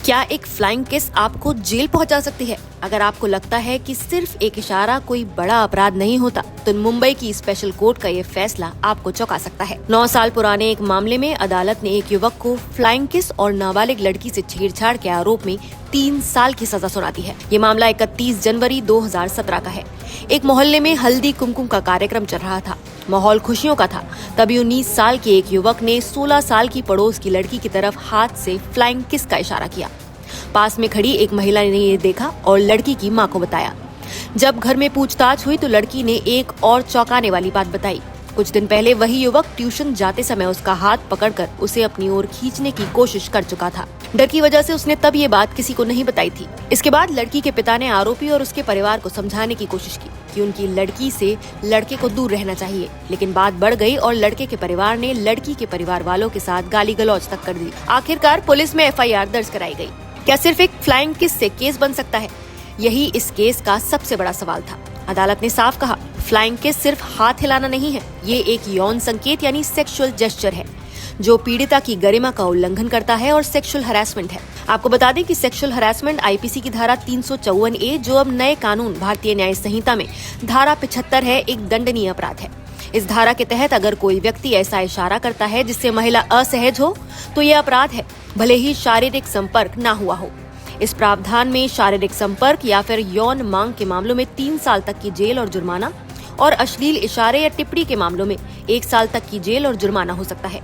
क्या एक flying kiss आपको जेल पहुंचा सकती है? अगर आपको लगता है कि सिर्फ एक इशारा कोई बड़ा अपराध नहीं होता, तो मुंबई की स्पेशल कोर्ट का ये फैसला आपको चौंका सकता है। 9 साल पुराने एक मामले में अदालत ने एक युवक को फ्लाइंग किस और नाबालिग लड़की से छेड़छाड़ के आरोप में 3 साल की सजा सुना दी है। ये मामला 31 जनवरी 2017 का है। एक मोहल्ले में हल्दी कुमकुम का कार्यक्रम चल रहा था। माहौल खुशियों का था। तभी 19 साल के एक युवक ने 16 साल की पड़ोस की लड़की की तरफ हाथ से फ्लाइंग किस का इशारा किया। पास में खड़ी एक महिला ने ये देखा और लड़की की मां को बताया। जब घर में पूछताछ हुई तो लड़की ने एक और चौंकाने वाली बात बताई। कुछ दिन पहले वही युवक ट्यूशन जाते समय उसका हाथ पकड़कर उसे अपनी ओर खींचने की कोशिश कर चुका था। डर की वजह से उसने तब ये बात किसी को नहीं बताई थी। इसके बाद लड़की के पिता ने आरोपी और उसके परिवार को समझाने की कोशिश की कि उनकी लड़की से लड़के को दूर रहना चाहिए, लेकिन बात बढ़ गई और लड़के के परिवार ने लड़की के परिवार वालों के साथ गाली गलौज तक कर दी। आखिरकार पुलिस में FIR दर्ज कराई गई। क्या सिर्फ एक फ्लाइंग किस से केस बन सकता है? यही इस केस का सबसे बड़ा सवाल था। अदालत ने साफ कहा, फ्लाइंग किस सिर्फ हाथ हिलाना नहीं है, ये एक यौन संकेत यानी सेक्सुअल जेस्चर है जो पीड़िता की गरिमा का उल्लंघन करता है और सेक्सुअल हरासमेंट है। आपको बता दें कि सेक्सुअल हरासमेंट IPC की धारा 354A, जो अब नए कानून भारतीय न्याय संहिता में धारा 75 है, एक दंडनीय अपराध है। इस धारा के तहत अगर कोई व्यक्ति ऐसा इशारा करता है जिससे महिला असहज हो, तो ये अपराध है, भले ही शारीरिक संपर्क ना हुआ हो। इस प्रावधान में शारीरिक संपर्क या फिर यौन मांग के मामलों में 3 साल तक की जेल और जुर्माना, और अश्लील इशारे या टिप्पणी के मामलों में 1 साल तक की जेल और जुर्माना हो सकता है।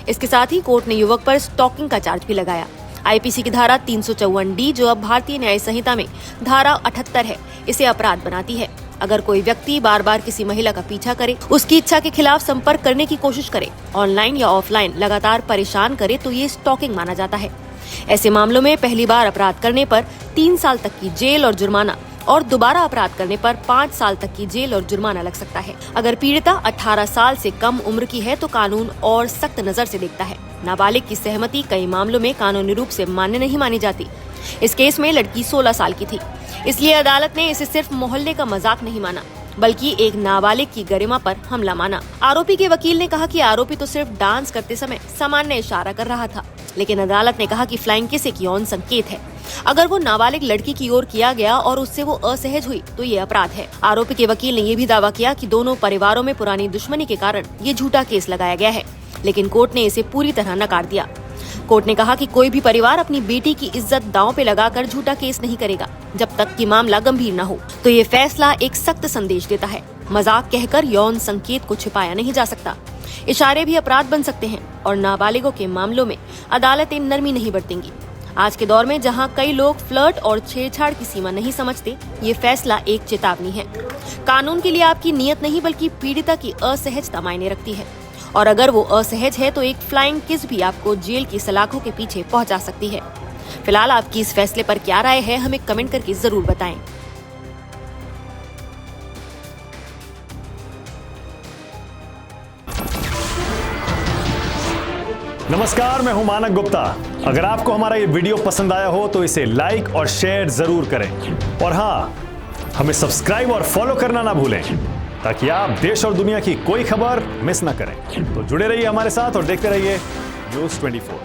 इसके साथ ही कोर्ट ने युवक पर स्टॉकिंग का चार्ज भी लगाया। IPC की धारा 354D, जो अब भारतीय न्याय संहिता में धारा 78 है, इसे अपराध बनाती है। अगर कोई व्यक्ति बार बार किसी महिला का पीछा करे, उसकी इच्छा के खिलाफ संपर्क करने की कोशिश करे, ऑनलाइन या ऑफलाइन लगातार परेशान करे, तो ये स्टॉकिंग माना जाता है। ऐसे मामलों में पहली बार अपराध करने पर 3 साल तक की जेल और जुर्माना, और दोबारा अपराध करने पर 5 साल तक की जेल और जुर्माना लग सकता है। अगर पीड़िता 18 साल से कम उम्र की है तो कानून और सख्त नजर से देखता है। नाबालिग की सहमति कई मामलों में कानूनी रूप से मान्य नहीं मानी जाती। इस केस में लड़की 16 साल की थी, इसलिए अदालत ने इसे सिर्फ मोहल्ले का मजाक नहीं माना, बल्कि एक नाबालिग की गरिमा पर हमला माना। आरोपी के वकील ने कहा कि आरोपी तो सिर्फ डांस करते समय सामान्य इशारा कर रहा था, लेकिन अदालत ने कहा कि फ्लाइंग किस एक यौन संकेत है। अगर वो नाबालिग लड़की की ओर किया गया और उससे वो असहज हुई, तो ये अपराध है। आरोपी के वकील ने ये भी दावा किया कि दोनों परिवारों में पुरानी दुश्मनी के कारण ये झूठा केस लगाया गया है, लेकिन कोर्ट ने इसे पूरी तरह नकार दिया। कोर्ट ने कहा कि कोई भी परिवार अपनी बेटी की इज्जत दांव पे लगाकर झूठा केस नहीं करेगा जब तक कि मामला गंभीर न हो। तो ये फैसला एक सख्त संदेश देता है, मजाक कहकर यौन संकेत को छिपाया नहीं जा सकता। इशारे भी अपराध बन सकते हैं और नाबालिगों के मामलों में अदालतें नरमी नहीं बरतेंगी। आज के दौर में जहां कई लोग फ्लर्ट और छेड़छाड़ की सीमा नहीं समझते, ये फैसला एक चेतावनी है। कानून के लिए आपकी नीयत नहीं बल्कि पीड़िता की असहजता मायने रखती है, और अगर वो असहज है तो एक फ्लाइंग किस भी आपको जेल की सलाखों के पीछे पहुंचा सकती है। फिलहाल आपकी इस फैसले पर क्या राय है, हमें कमेंट करके जरूर बताएं। नमस्कार, मैं हूं मानक गुप्ता। अगर आपको हमारा ये वीडियो पसंद आया हो तो इसे लाइक और शेयर जरूर करें, और हाँ, हमें सब्सक्राइब और फॉलो करना ना भूलें ताकि आप देश और दुनिया की कोई खबर मिस ना करें। तो जुड़े रहिए हमारे साथ और देखते रहिए News 24।